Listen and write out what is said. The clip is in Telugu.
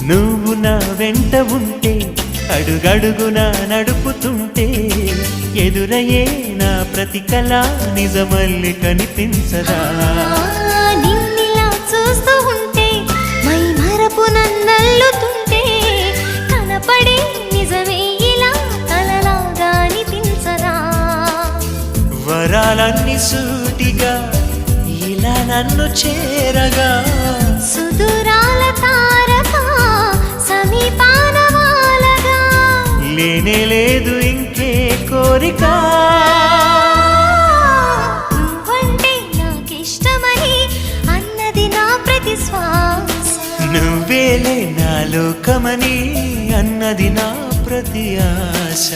నువ్వు నా వెంట ఉంటే అడుగడుగునా నడుపుతుంటే ఎదురయ్యే నా ప్రతి కళ నిజమల్లి కనిపించదా నిన్నిలా చూస్తూ ఉంటే మై మరపు నన్నల్లుతుంటే కనపడే నిజమే ఇలా కలలాగా అనిపించదా వరాలన్నీ సూటిగా ఇలా నన్ను చేరగా సుదూరాల తారక సమీపాన వాలగా లేనే లేదు ఇంకే కోరిక నువ్వంటే నాకిష్టమని అన్నది నా ప్రతి శ్వాస నువ్వేలే నా లోకమని అన్నది నా ప్రతి ఆశ